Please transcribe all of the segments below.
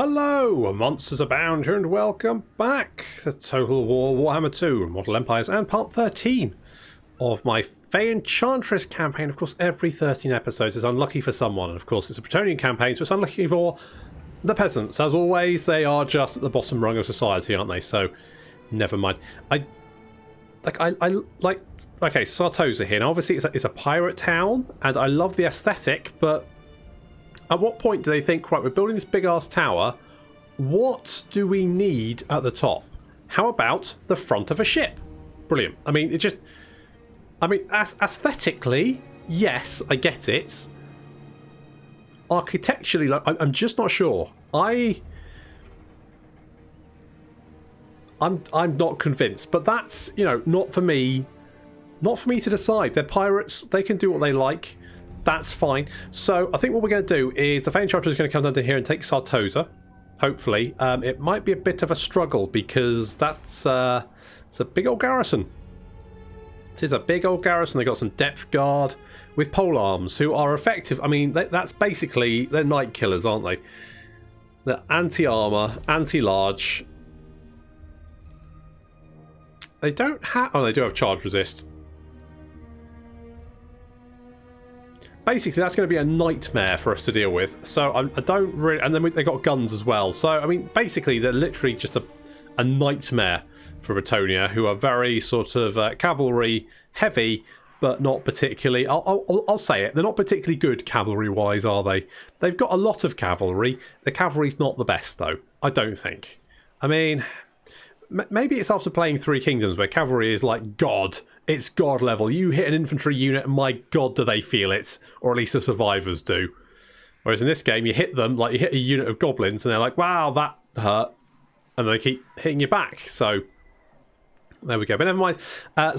Hello, Monsters Abound here, and welcome back to Total War Warhammer 2, Model Empires, and part 13 of my Fay Enchantress campaign. Of course, every 13 episodes is unlucky for someone, and of course it's a Bretonnian campaign, so it's unlucky for the peasants. As always, they are just at the bottom rung of society, aren't they? So, never mind. Okay, Sartosa here. Now, obviously, it's a pirate town, and I love the aesthetic, but at what point do they think, right, we're building this big-ass tower, what do we need at the top? How about the front of a ship? Brilliant. I mean, aesthetically, yes, I get it. Architecturally, like, I'm just not sure. I'm not convinced, but that's, you know, not for me to decide. They're pirates, they can do what they like. That's fine. So I think what we're going to do is the Fay Enchantress is going to come down to here and take Sartosa. Hopefully. It might be a bit of a struggle because it's a big old garrison. It is a big old garrison. They've got some depth guard with polearms who are effective. I mean, that's basically, they're night killers, aren't they? They're anti-armor, anti-large. They don't have... Oh, they do have charge resist. Basically, that's going to be a nightmare for us to deal with. So I don't really... And then they've got guns as well. So, I mean, basically, they're literally just a nightmare for Bretonnia, who are very sort of cavalry heavy, but not particularly... I'll say it. They're not particularly good cavalry-wise, are they? They've got a lot of cavalry. The cavalry's not the best, though. I don't think. I mean... Maybe it's after playing Three Kingdoms, where cavalry is like God. It's God level. You hit an infantry unit, and my God, do they feel it? Or at least the survivors do. Whereas in this game, you hit them, like you hit a unit of goblins, and they're like, wow, that hurt. And they keep hitting you back. So, there we go. But never mind.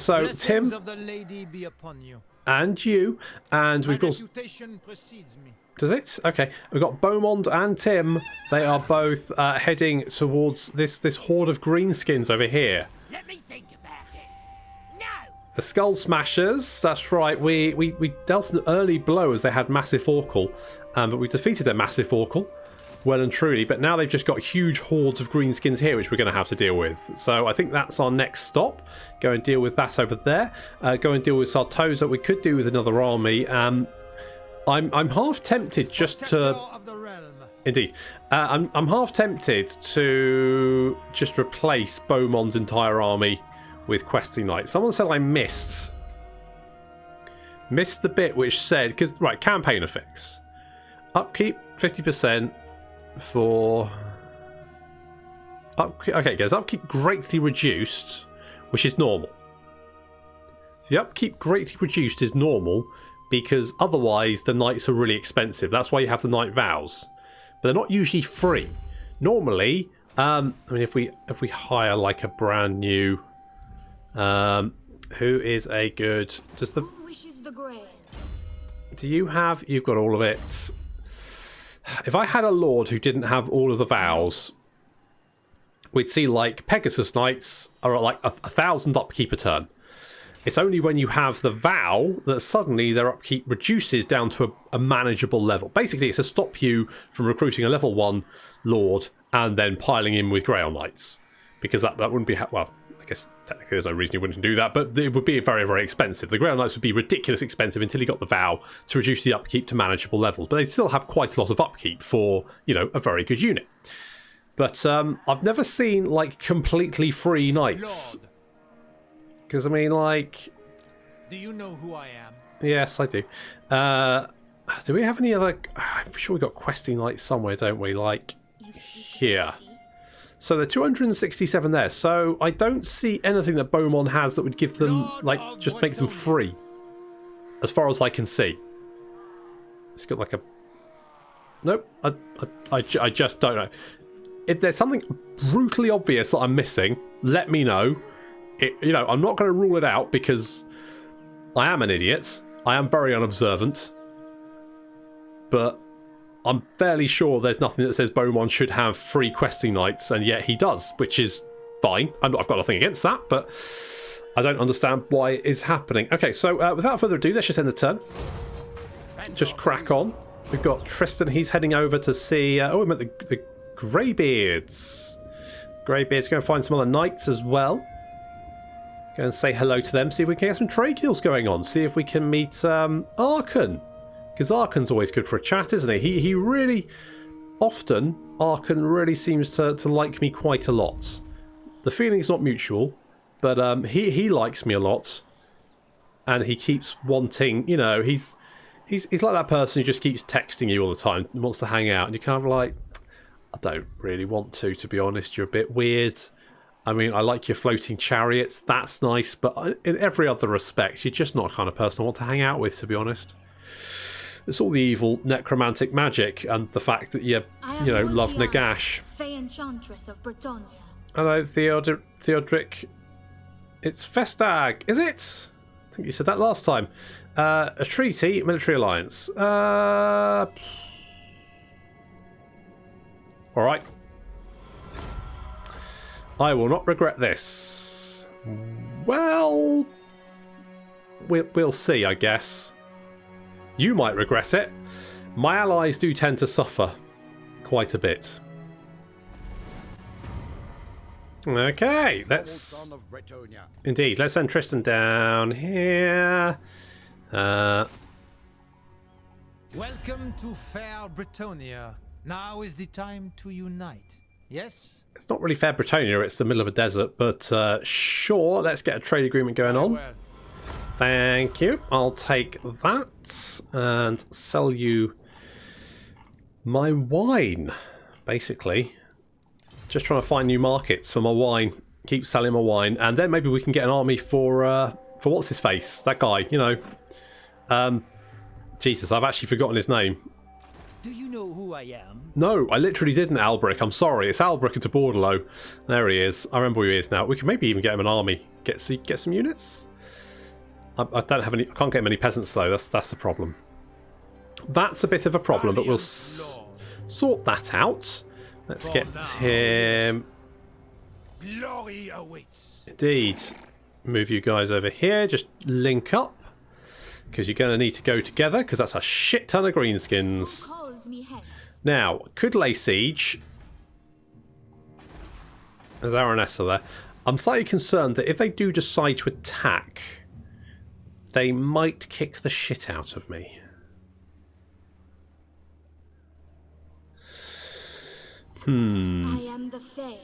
So, Tim, of the lady be upon you. And you, and we've got... Precedes me. Does it? Okay. We've got Beaumont and Tim. They are both heading towards this horde of greenskins over here. Let me think about it. No. The Skull Smashers. That's right. We dealt an early blow as they had Massive Orcal, but we defeated their Massive Orcal well and truly. But now they've just got huge hordes of greenskins here, which we're going to have to deal with. So I think that's our next stop. Go and deal with that over there. Go and deal with Sartosa. We could do with another army. I'm half tempted just to... Indeed. I'm half tempted to just replace Beaumont's entire army with questing knights. Someone said I missed the bit which said... Because, right, campaign effects. Upkeep 50% for... Okay, guys, upkeep greatly reduced, which is normal. The upkeep greatly reduced is normal... because otherwise the knights are really expensive. That's why you have the knight vows. But they're not usually free. Normally, I mean, if we hire like a brand new, who is a good, does the, who wishes the grail? Do you have, you've got all of it. If I had a lord who didn't have all of the vows, we'd see like Pegasus knights are at like 1,000 upkeep a turn. It's only when you have the vow that suddenly their upkeep reduces down to a manageable level. Basically, it's to stop you from recruiting a level 1 lord and then piling in with Grail Knights. Because that wouldn't be... well, I guess technically there's no reason you wouldn't do that, but it would be very, very expensive. The Grail Knights would be ridiculous expensive until you got the vow to reduce the upkeep to manageable levels. But they still have quite a lot of upkeep for, you know, a very good unit. But I've never seen, like, completely free knights. Lord. Because, I mean, like... Do you know who I am? Yes, I do. Do we have any other... I'm sure we've got questing knights somewhere, don't we? Like, here. So there are 267 there. So I don't see anything that Beaumont has that would give them, like, just make them free. As far as I can see. It's got like a... Nope. I just don't know. If there's something brutally obvious that I'm missing, let me know. You know, I'm not going to rule it out because I am an idiot. I am very unobservant. But I'm fairly sure there's nothing that says Beaumont should have free questing knights, and yet he does, which is fine. I've got nothing against that, but I don't understand why it is happening. Okay, so without further ado, let's just end the turn. Just crack on. We've got Tristan. He's heading over to see... we met the Greybeards. Greybeards, go and find some other knights as well. Go and say hello to them, see if we can get some trade deals going on. See if we can meet Arkan. Because Arkan's always good for a chat, isn't he? He really, often, Arkan really seems to like me quite a lot. The feeling's not mutual, but he likes me a lot. And he keeps wanting, you know, he's like that person who just keeps texting you all the time and wants to hang out. And you're kind of like, I don't really want to be honest. You're a bit weird. I mean, I like your floating chariots. That's nice. But in every other respect, you're just not the kind of person I want to hang out with, to be honest. It's all the evil necromantic magic and the fact that you love Nagash. Fay Enchantress of Bretonia. Hello, Theodric. It's Festag, is it? I think you said that last time. A treaty, military alliance. All right. I will not regret this. Well, we'll see, I guess. You might regret it. My allies do tend to suffer quite a bit. Okay, let's... Indeed, let's send Tristan down here. Welcome to fair Bretonia. Now is the time to unite. Yes? It's not really fair Bretonia, it's the middle of a desert, but sure, let's get a trade agreement going on. Well. Thank you. I'll take that and sell you my wine, basically. Just trying to find new markets for my wine. Keep selling my wine, and then maybe we can get an army for what's his face, that guy, you know. Jesus, I've actually forgotten his name. Do you know who I am? No, I literally didn't, Alberic. I'm sorry. It's Alberic into Bordello. There he is. I remember who he is now. We can maybe even get him an army. Get some units. I don't have any. I can't get many peasants though. That's the problem. That's a bit of a problem, but we'll sort that out. Let's get him. Glory awaits. Indeed. Move you guys over here. Just link up. Because you're going to need to go together. Because that's a shit ton of greenskins. Now, could lay siege. There's Aranessa there. I'm slightly concerned that if they do decide to attack, they might kick the shit out of me. I am the Fae.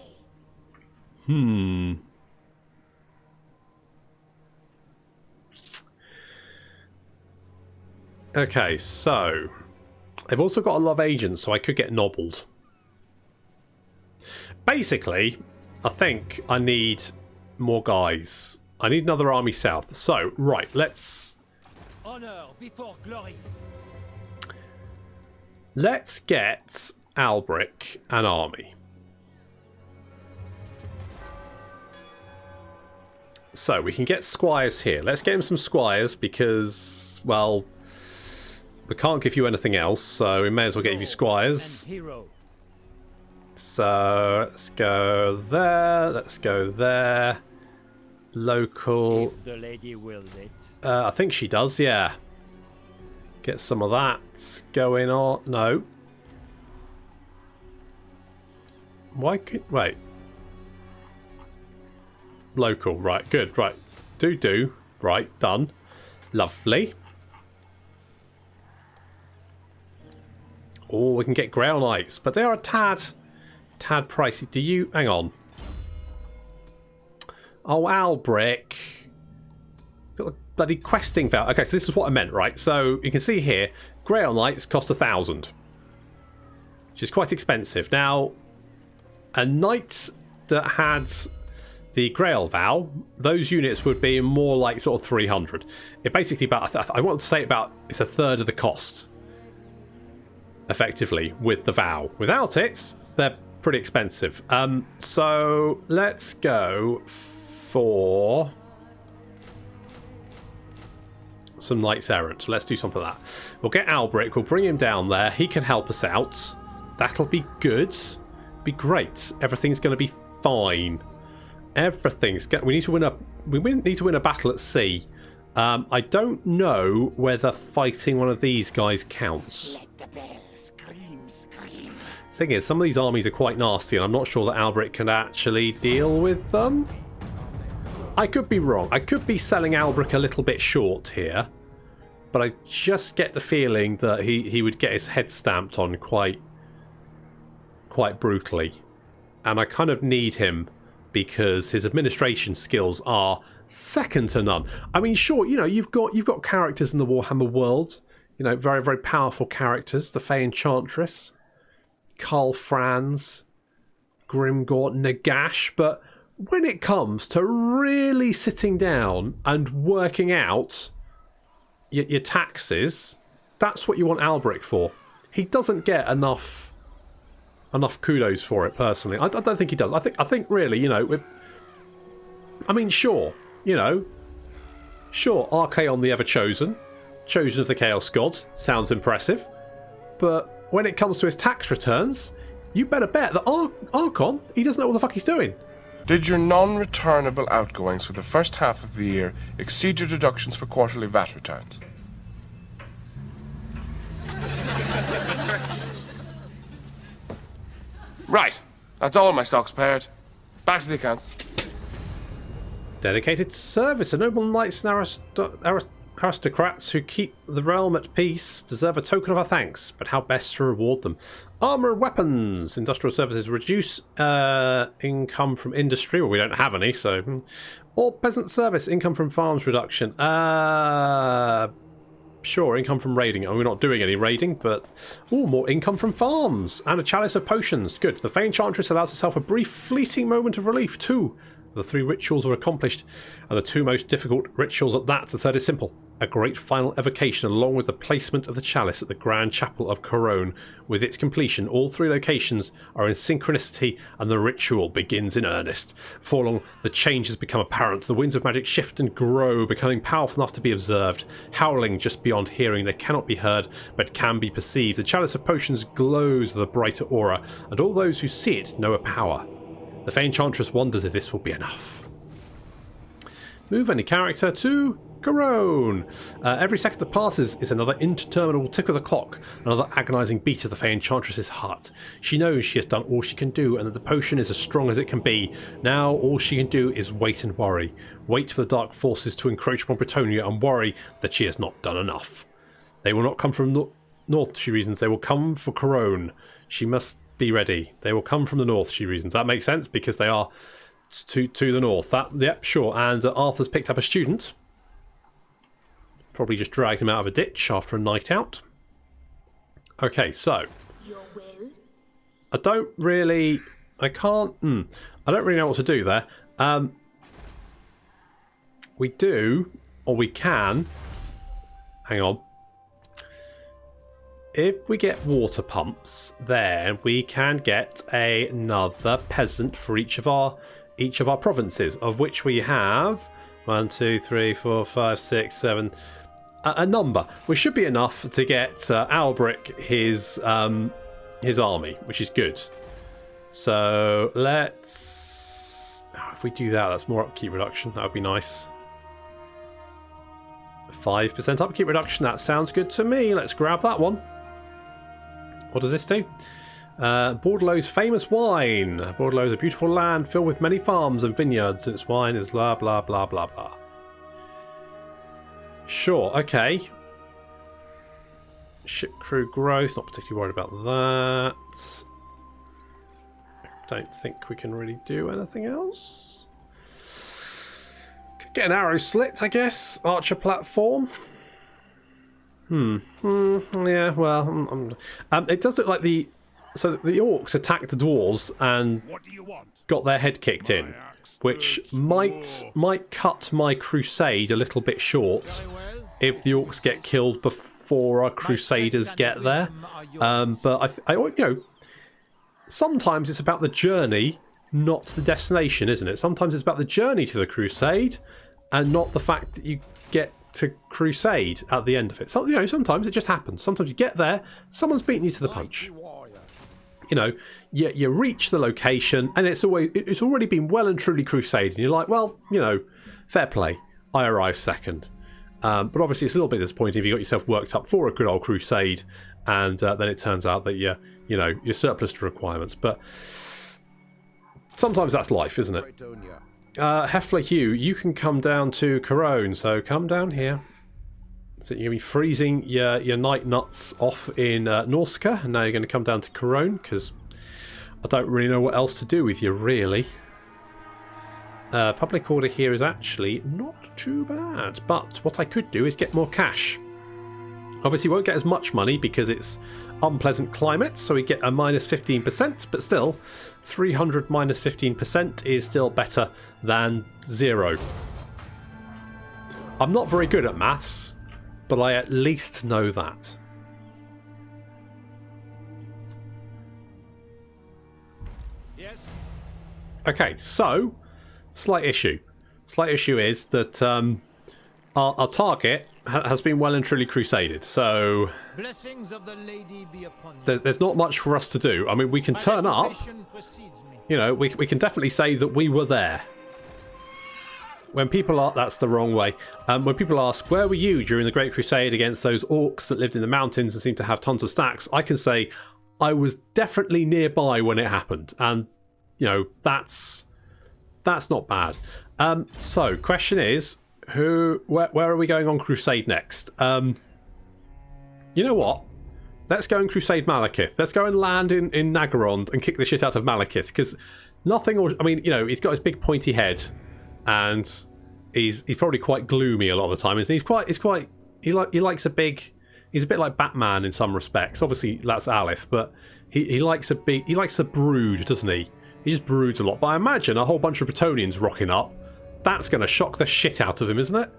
Okay, so they've also got a lot of agents, so I could get nobbled. Basically, I think I need more guys. I need another army south. So, right, let's... Honor before glory. Let's get Alberic an army. So, we can get squires here. Let's get him some squires because, well, we can't give you anything else, so we may as well get you squires. So, let's go there. Let's go there. Local. If the lady wills it. I think she does, yeah. Get some of that going on. No. Why could... Wait. Local, right, good, right. Do. Right, done. Lovely. Oh, we can get Grail Knights, but they are a tad pricey. Do you... Hang on. Oh, Alberic. Got a bloody questing voucher. Okay, so this is what I meant, right? So you can see here, Grail Knights cost 1,000, which is quite expensive. Now, a knight that had the Grail vow, those units would be more like sort of 300. It basically about, I want to say about, it's a third of the cost, effectively, with the vow. Without it, they're pretty expensive. So let's go for some knights errant. Let's do something like that. We'll get Alberic. We'll bring him down there. He can help us out. That'll be good. Be great. Everything's going to be fine. Everything's we need to win a battle at sea. I don't know whether fighting one of these guys counts. Let the bell scream. Thing is, some of these armies are quite nasty, and I'm not sure that Alberic can actually deal with them. I could be wrong. I could be selling Alberic a little bit short here, but I just get the feeling that he would get his head stamped on quite brutally, and I kind of need him because his administration skills are second to none. I mean, sure, you know, you've got characters in the Warhammer world, you know, very, very powerful characters. The Fay Enchantress, Karl Franz, Grimgor, Nagash, but when it comes to really sitting down and working out your taxes, that's what you want Alberic for. He doesn't get enough kudos for it, personally. I don't think he does. I think really, you know, I mean, sure, you know, sure, Archaon the Ever-Chosen, chosen of the Chaos Gods, sounds impressive, but when it comes to his tax returns, you better bet that Archon, he doesn't know what the fuck he's doing. Did your non-returnable outgoings for the first half of the year exceed your deductions for quarterly VAT returns? Right. That's all my stocks paired. Back to the accounts. Dedicated service. A noble knights and aristocrats who keep the realm at peace deserve a token of our thanks, but how best to reward them? Armour and weapons. Industrial services reduce income from industry. Well, we don't have any, so... Or peasant service. Income from farms reduction. Sure, income from raiding. We're not doing any raiding, but... Ooh, more income from farms. And a chalice of potions. Good. The Fay Enchantress allows herself a brief, fleeting moment of relief. 2. The 3 rituals are accomplished, and the 2 most difficult rituals at that. The 3rd is simple. A great final evocation along with the placement of the chalice at the Grand Chapel of Corone. With its completion, all 3 locations are in synchronicity and the ritual begins in earnest. Before long, the changes become apparent. The winds of magic shift and grow, becoming powerful enough to be observed. Howling just beyond hearing, they cannot be heard, but can be perceived. The chalice of potions glows with a brighter aura, and all those who see it know a power. The Fay Enchantress wonders if this will be enough. Move any character to Corone. Every second that passes is another interminable tick of the clock, another agonising beat of the Fay Enchantress's heart. She knows she has done all she can do and that the potion is as strong as it can be. Now all she can do is wait and worry. Wait for the dark forces to encroach upon Bretonnia and worry that she has not done enough. They will not come from north, she reasons. They will come for Corone. She must be ready. They will come from the north, she reasons. That makes sense because they are to the north. Yep, sure. And Arthur's picked up a student. Probably just dragged him out of a ditch after a night out. Okay, so Your will? I don't really know what to do there. We do, or we can. Hang on. If we get water pumps, then we can get another peasant for each of our provinces, of which we have 1, 2, 3, 4, 5, 6, 7. A number, which should be enough to get Alberic his army, which is good. So let's, if we do that, that's more upkeep reduction. That would be nice. 5% upkeep reduction. That sounds good to me. Let's grab that one. What does this do? Bordeaux's famous wine. Bordeaux is a beautiful land filled with many farms and vineyards, and its wine is blah blah blah blah blah. Sure, okay. Ship crew growth, not particularly worried about that. Don't think we can really do anything else. Could get an arrow slit, I guess. Archer platform. Yeah, well, it does look like the orcs attacked the dwarves and got their head kicked in, which might cut my crusade a little bit short if the orcs get killed before our crusaders get there. But I you know, sometimes it's about the journey, not the destination, isn't it? Sometimes it's about the journey to the crusade, and not the fact that you get to crusade at the end of it. So, you know, sometimes it just happens. Sometimes you get there, someone's beaten you to the punch. You know, you reach the location, and it's already been well and truly crusade, and you're like, well, you know, fair play. I arrived second. But obviously, it's a little bit disappointing if you got yourself worked up for a good old crusade, and then it turns out that you're surplus to requirements. But sometimes that's life, isn't it? Heffler Hugh, you can come down to Corone, so come down here. So you're going to be freezing your night nuts off in Norsca, and now you're going to come down to Corone, because I don't really know what else to do with you, really. Public order here is actually not too bad, but what I could do is get more cash. Obviously won't get as much money because it's unpleasant climate, so we get a minus 15%, but still 300 minus 15% is still better than 0. I'm not very good at maths, but I at least know that. Yes. Okay, so slight issue. Slight issue is that our target has been well and truly crusaded, so Blessings of the lady be upon you. there's not much for us to do. I mean, we can turn up, you know, we can definitely say that we were there. When people are, that's the wrong way. When people ask, where were you during the Great Crusade against those orcs that lived in the mountains and seemed to have tons of stacks, I can say I was definitely nearby when it happened, and you know, that's not bad. So question is, where are we going on crusade next? You know what? Let's go and crusade Malekith. Let's go and land in Nagorond and kick the shit out of Malekith, because nothing. I mean, you know, he's got his big pointy head, and he's probably quite gloomy a lot of the time. He likes a big. He's a bit like Batman in some respects. Obviously, that's Aleph, but he likes to brood, doesn't he? He just broods a lot. But I imagine a whole bunch of Bretonnians rocking up. That's going to shock the shit out of him, isn't it?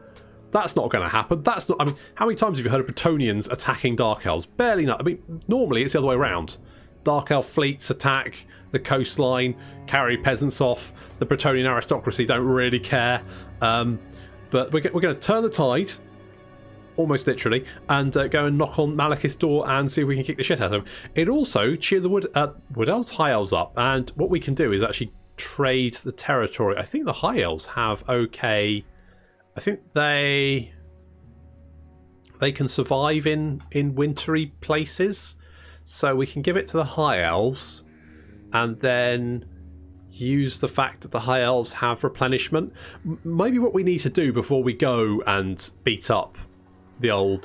That's not going to happen. That's not. I mean, how many times have you heard of Bretonnians attacking Dark Elves? Barely. Not. I mean, normally it's the other way around. Dark Elf fleets attack the coastline, carry peasants off. The Bretonnian aristocracy don't really care. But we're going to turn the tide, almost literally, and go and knock on Malekith's door and see if we can kick the shit out of him. It also cheer the Wood Elves, High Elves up, and what we can do is actually trade the territory. I think the High Elves have okay. I think they can survive in wintry places, so we can give it to the High Elves, and then use the fact that the High Elves have replenishment. Maybe what we need to do before we go and beat up the old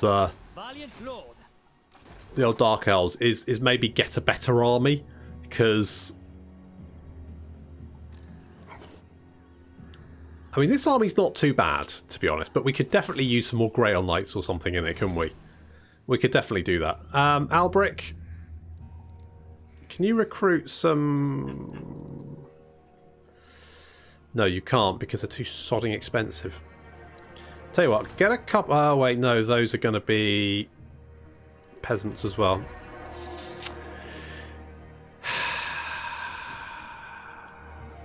Dark Elves is maybe get a better army, because I mean, this army's not too bad, to be honest, but we could definitely use some more Grail Knights or something in it, couldn't we? We could definitely do that. Alberic, can you recruit some... No, you can't, because they're too sodding expensive. Tell you what, get a couple... Oh, wait, no, those are going to be peasants as well.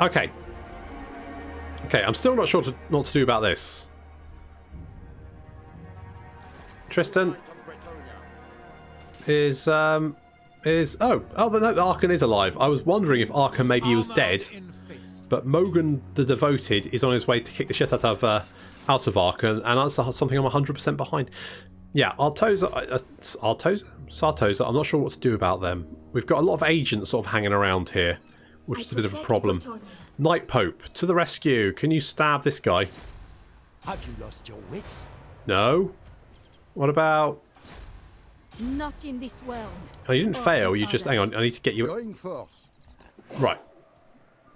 Okay. Okay, I'm still not sure what to do about this. Tristan is no, Arkan is alive. I was wondering if Arkan maybe he was dead, but Mogan the Devoted is on his way to kick the shit out of Arkan, and that's something I'm 100% behind. Yeah, Sartosa. I'm not sure what to do about them. We've got a lot of agents sort of hanging around here, which is a bit of a problem. Night Pope, to the rescue. Can you stab this guy? Have you lost your wits? No. What about... Not in this world. Oh, you didn't fail. You just... Hang on, I need to get you... Going first. Right.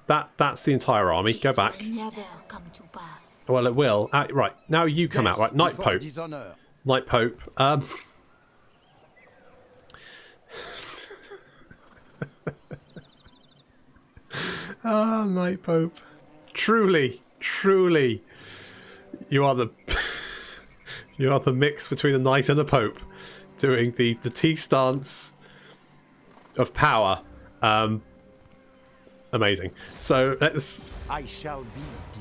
That's the entire army. Go back. This will never come to pass. Well, it will. Right, now you come out. Right, Night Pope. Dishonor. Night Pope. Ah, Night Pope. Truly, you are the you are the mix between the Knight and the Pope, doing the T stance of power. Amazing. So let's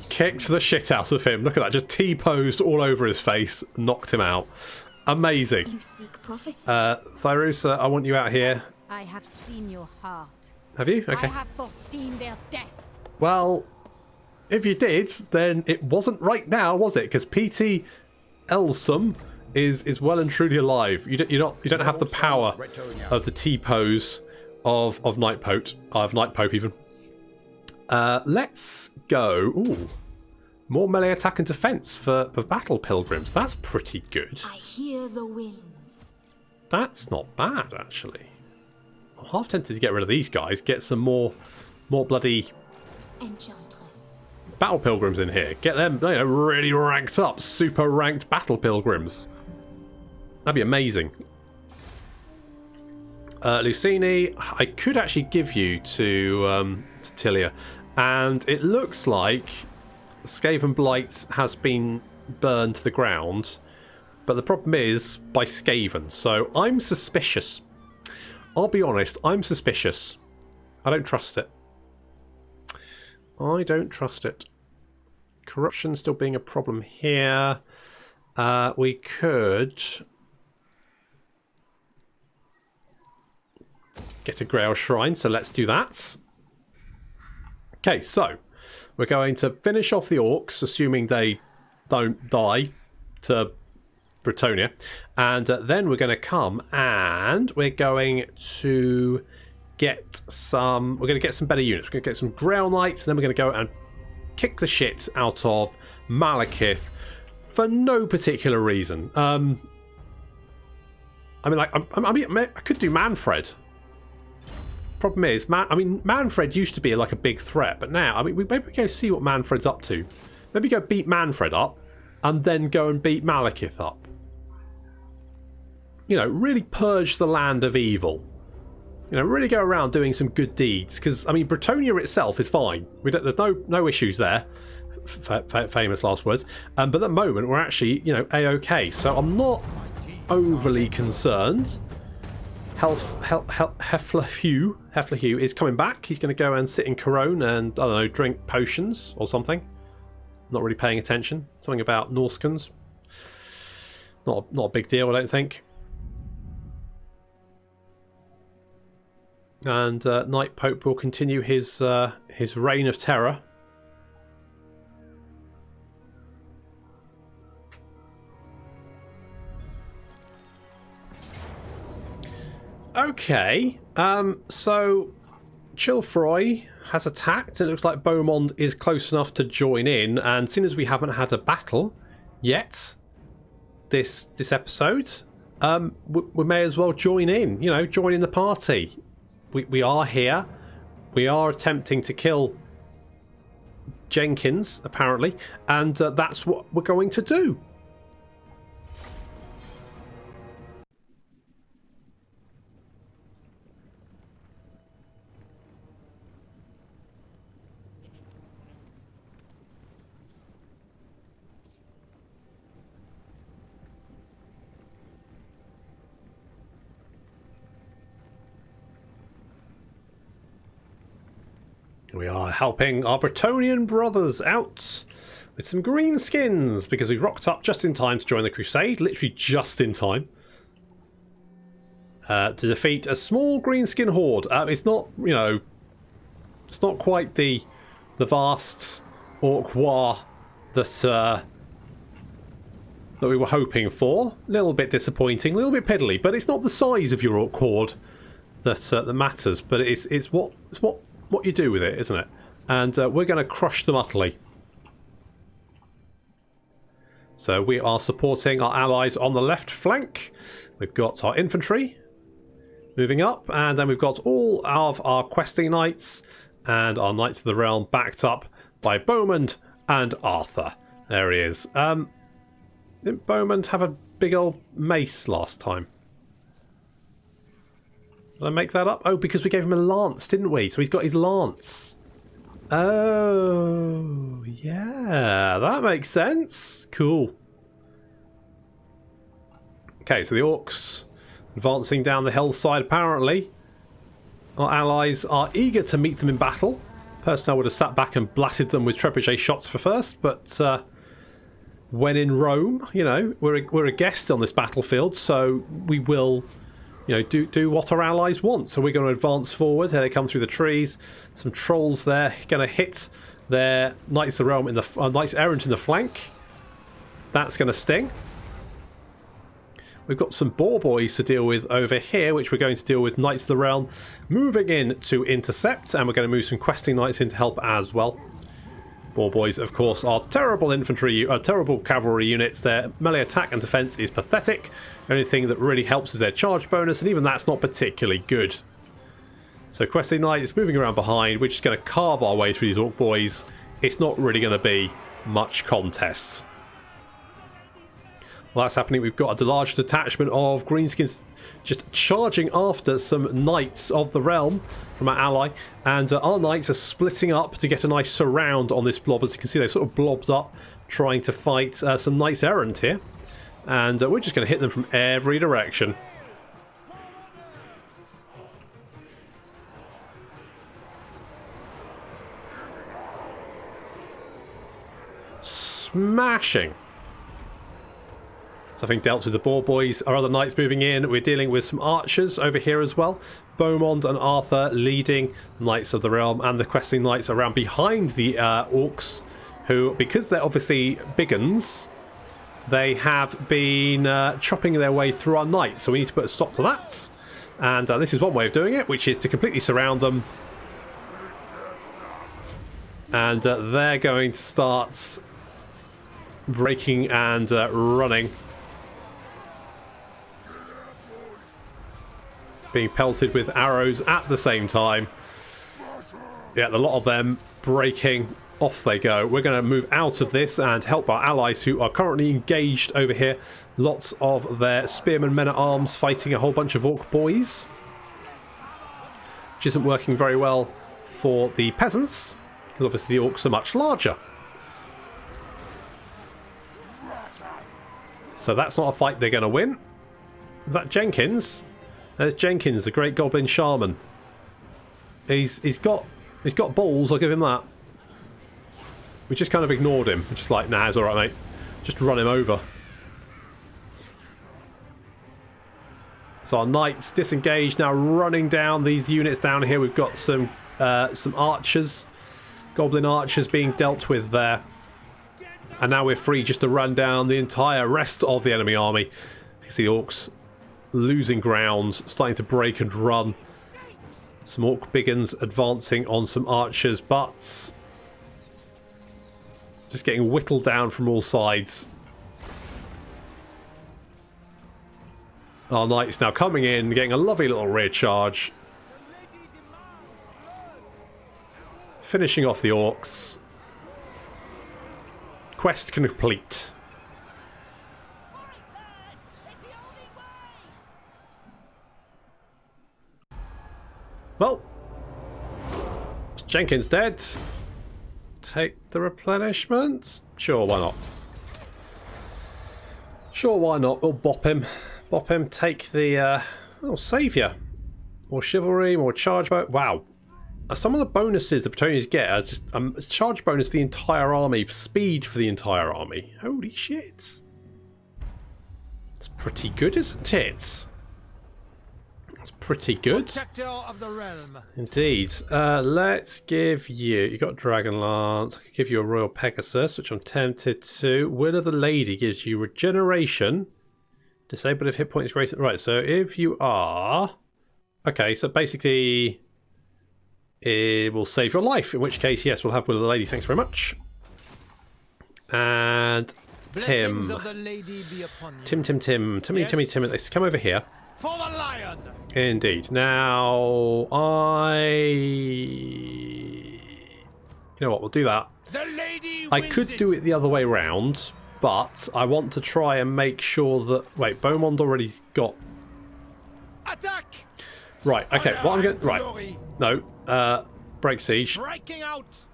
kicked the shit out of him. Look at that, just T-posed all over his face, knocked him out. Amazing. You seek prophecy. Thyrusa, I want you out here. I have seen your heart. Have you? Okay. I have foreseen their death. Well, if you did, then it wasn't right now, was it? Because P.T. Elsum is well and truly alive. You don't have the power of the T-pose of Night Pope even. Let's go. Ooh, more melee attack and defense for battle pilgrims. That's pretty good. I hear the winds. That's not bad actually. I'm half tempted to get rid of these guys. Get some more bloody Enchantress. battle pilgrims in here. Get them, really ranked up, super ranked battle pilgrims. That'd be amazing. Lucini, I could actually give you to Tilia, and it looks like Skaven Blight has been burned to the ground, but the problem is by Skaven, so I'm suspicious. I'll be honest, I'm suspicious. I don't trust it. I don't trust it. Corruption still being a problem here. We could get a Grail Shrine, so let's do that. Okay, so we're going to finish off the Orcs, assuming they don't die to Bretonia, and then we're going to come and we're going to get some. We're going to get some better units. We're going to get some Grail Knights, and then we're going to go and kick the shit out of Malekith for no particular reason. I mean, I could do Manfred. Problem is, Manfred used to be like a big threat, but now, we maybe go see what Manfred's up to. Maybe go beat Manfred up, and then go and beat Malekith up. Really purge the land of evil. Really go around doing some good deeds. Because, Bretonia itself is fine. There's no issues there. Famous last words. But at the moment, we're actually, A-OK. So I'm not overly concerned. Heflerhugh is coming back. He's going to go and sit in Corone and, I don't know, drink potions or something. Not really paying attention. Something about Norskans. Not a big deal, I don't think. And Night Pope will continue his reign of terror. Okay, so Chilfroy has attacked. It looks like Beaumont is close enough to join in, and seeing as we haven't had a battle yet this episode, we may as well join in. Join in the party. We are here. We are attempting to kill Jenkins, apparently, and that's what we're going to do. We are helping our Bretonian brothers out with some green skins because we rocked up just in time to join the crusade, literally just in time, to defeat a small green skin horde. It's not, it's not quite the vast orc war that we were hoping for. A little bit disappointing, a little bit piddly, but it's not the size of your orc horde that matters, but it's what you do with it, isn't it? And we're going to crush them utterly. So we are supporting our allies on the left flank. We've got our infantry moving up, and then we've got all of our questing knights and our knights of the realm backed up by Beaumont and Arthur. There he is. Didn't Beaumont have a big old mace last time? Did I make that up? Oh, because we gave him a lance, didn't we? So he's got his lance. Oh, yeah. That makes sense. Cool. Okay, so the orcs advancing down the hillside, apparently. Our allies are eager to meet them in battle. Personally, I would have sat back and blatted them with trebuchet shots for first, but when in Rome, we're a guest on this battlefield, so we will... do what our allies want. So we're going to advance forward. Here they come through the trees. Some trolls there. Going to hit their Knights of the Realm in the Knights Errant in the flank. That's going to sting. We've got some boar boys to deal with over here, which we're going to deal with Knights of the Realm moving in to intercept, and we're going to move some questing knights in to help as well. Boar boys, of course, are terrible infantry, terrible cavalry units. Their melee attack and defense is pathetic. The only thing that really helps is their charge bonus, and even that's not particularly good. So questing knights moving around behind. We're just going to carve our way through these orc boys. It's not really going to be much contest. While that's happening, we've got a large detachment of greenskins just charging after some Knights of the Realm from our ally, and our Knights are splitting up to get a nice surround on this blob. As you can see, they sort of blobbed up trying to fight some Knights Errant here, and we're just going to hit them from every direction. Smashing. So having dealt with the boar boys, our other knights moving in, we're dealing with some archers over here as well. Beaumont and Arthur leading the Knights of the Realm, and the questing knights around behind the orcs, who, because they're obviously big uns, they have been chopping their way through our knights. So we need to put a stop to that. And this is one way of doing it, which is to completely surround them. And they're going to start breaking and running. Being pelted with arrows at the same time. Yeah, a lot of them breaking. Off they go. We're going to move out of this and help our allies who are currently engaged over here. Lots of their spearmen men-at-arms fighting a whole bunch of orc boys, which isn't working very well for the peasants, because obviously the orcs are much larger. So that's not a fight they're going to win. Is that Jenkins? There's Jenkins, the great goblin shaman. He's got balls, I'll give him that. We just kind of ignored him. We're just like, nah, it's alright, mate. Just run him over. So our knights disengaged, now running down these units down here. We've got some archers, goblin archers being dealt with there. And now we're free just to run down the entire rest of the enemy army. You can see the orcs losing ground, starting to break and run. Some orc biggins advancing on some archers, but just getting whittled down from all sides. Our knights now coming in, getting a lovely little rear charge. Finishing off the orcs. Quest complete. Well, Jenkins dead. Take the replenishments? Sure, why not? Sure, why not? We'll bop him. Bop him, take the oh, saviour. More chivalry, more charge bonus. Wow. Some of the bonuses the Bretonians get are just a charge bonus for the entire army, speed for the entire army. Holy shit. It's pretty good, isn't it? It's pretty good. Protector of the realm. Indeed. Let's give you... You got Dragon Lance. I could give you a Royal Pegasus, which I'm tempted to. Will of the Lady gives you regeneration. Disabled if hit point is greater. Right, so if you are... Okay, so basically... It will save your life. In which case, yes, we'll have Will of the Lady. Thanks very much. And... Tim. Blessings of the lady be upon you. Tim. Timmy. Let's come over here. For the lion. Indeed. Now, you know what, we'll do that. The lady I could do it the other way round, but I want to try and make sure that... Wait, Beaumont already got... Attack! Right, okay, what I'm going to... Right, no, break siege. Striking out.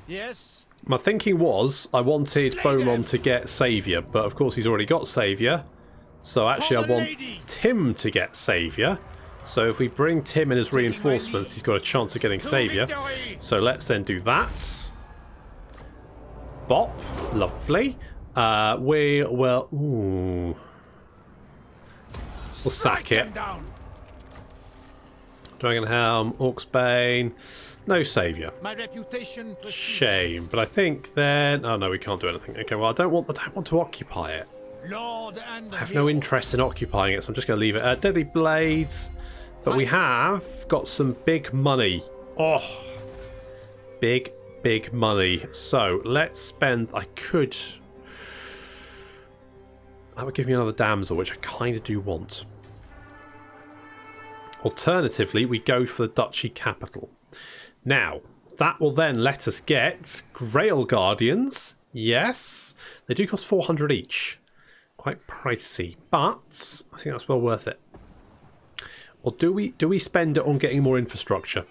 Yes. My thinking was I wanted Beaumont to get Saviour, but of course he's already got Saviour. So actually I want Tim to get Saviour. So if we bring Tim in as reinforcements, he's got a chance of getting Saviour. So let's then do that. Bop. Lovely. We will... Ooh. We'll sack it. Dragon Helm, Orc's Bane. No Saviour. My reputation Shame. But I think then... Oh no, we can't do anything. Okay, well I don't want to occupy it. Lord and I have no interest in occupying it, so I'm just going to leave it. Deadly Blades. But we have got some big money. Oh, big money. So let's spend... That would give me another damsel, which I kind of do want. Alternatively, we go for the duchy capital. Now, that will then let us get Grail Guardians. Yes, they do cost 400 each. Quite pricey, but I think that's well worth it. Or do we spend it on getting more infrastructure?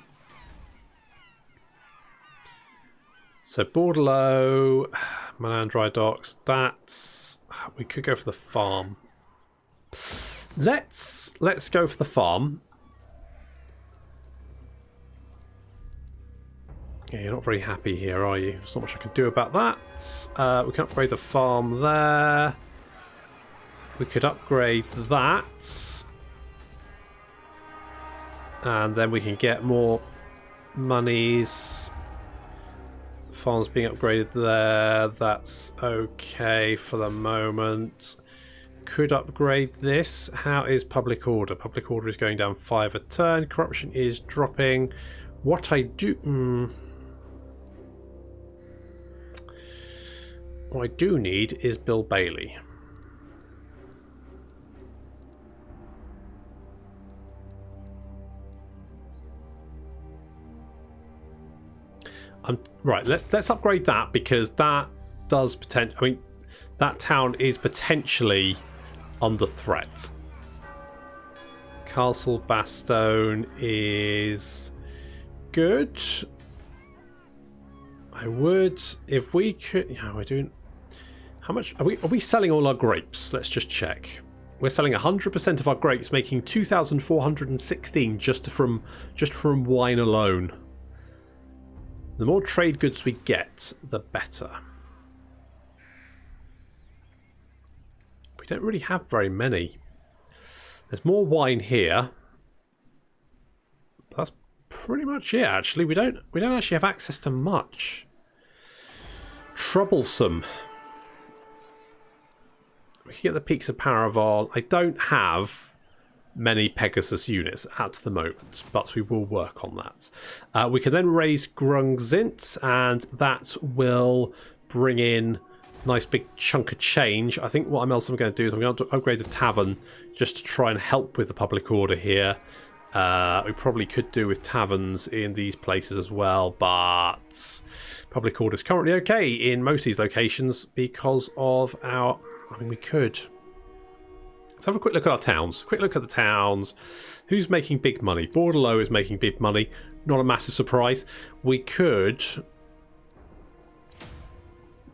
So Bordello, Milan Dry Docks, that's... We could go for the farm. Let's go for the farm. Yeah, you're not very happy here, are you? There's not much I can do about that. We can upgrade the farm there. We could upgrade that. And then we can get more monies. Farm's being upgraded there. That's okay for the moment. Could upgrade this. How is public order? Public order is going down 5 a turn. Corruption is dropping. What I do... What I do need is Bill Bailey. Right, let's upgrade that, because that does potentially... I mean, that town is potentially under threat. Castle Bastogne is good. I would, if we could... Yeah, we're doing... How much... Are we selling all our grapes? Let's just check. We're selling 100% of our grapes, making 2,416 just from wine alone. The more trade goods we get, the better. We don't really have very many. There's more wine here. That's pretty much it, actually. We don't actually have access to much. Troublesome. We can get the Peaks of Paraval. I don't have many Pegasus units at the moment, but we will work on that. We can then raise Grungzint, and that will bring in a nice big chunk of change. I think what I'm going to do is I'm going to upgrade the tavern just to try and help with the public order here. We probably could do with taverns in these places as well, but public order is currently okay in most of these locations because of our... I mean, we could... Let's have a quick look at our towns. Quick look at the towns. Who's making big money? Bordello is making big money. Not a massive surprise. We could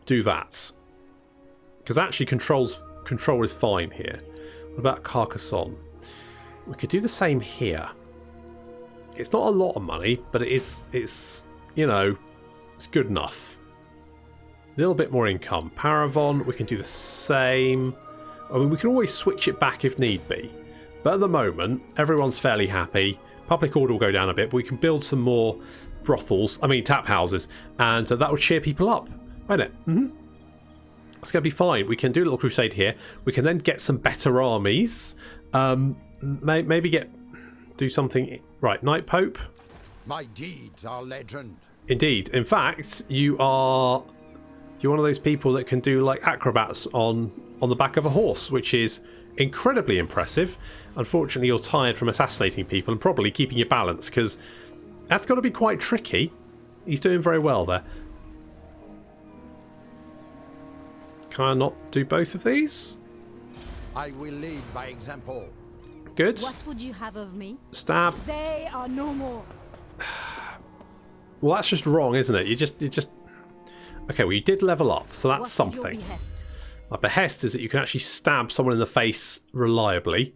do that, because actually control is fine here. What about Carcassonne? We could do the same here. It's not a lot of money, but it's you know, it's good enough. A little bit more income. Paravon, we can do the same. I mean, we can always switch it back if need be. But at the moment, everyone's fairly happy. Public order will go down a bit, but we can build some more brothels, I mean tap houses, and that will cheer people up, won't it? It's going to be fine. We can do a little crusade here. We can then get some better armies. Maybe do something... Right, Knight Pope. My deeds are legend. Indeed. In fact, you're one of those people that can do like acrobats on the back of a horse, which is incredibly impressive. Unfortunately, you're tired from assassinating people and probably keeping your balance, because that's got to be quite tricky. He's doing very well there. Can I not do both of these? I will lead by example. Good. What would you have of me? Stab. They are no more. Well, that's just wrong, isn't it? You just... Okay, well, you did level up, so that's something. What is your behest? My behest is that you can actually stab someone in the face reliably,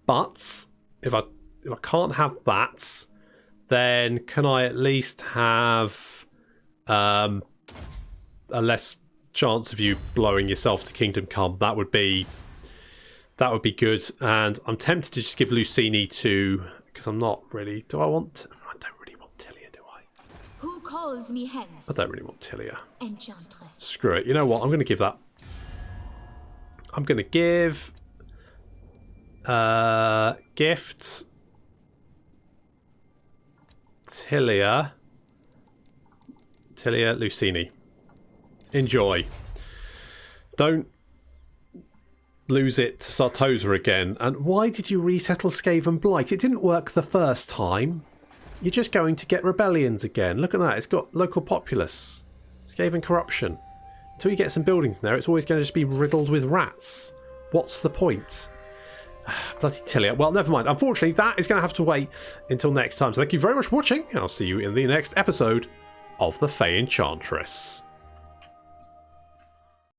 but if I can't have that, then can I at least have a less chance of you blowing yourself to Kingdom Come? That would be good. And I'm tempted to just give Lucini to, because I'm not really... I don't really want Tilia, do I? Who calls me hence? I don't really want Tilia. Enchantress. Screw it. You know what? I'm going to give that... I'm going to give gift Tilia Lucini. Enjoy. Don't lose it to Sartosa again. And why did you resettle Skaven Blight? It didn't work the first time. You're just going to get rebellions again. Look at that. It's got local populace. Skaven corruption. Until you get some buildings in there, it's always going to just be riddled with rats. What's the point? Bloody Tilia. Well, never mind. Unfortunately, that is going to have to wait until next time. So thank you very much for watching, and I'll see you in the next episode of the Fay Enchantress.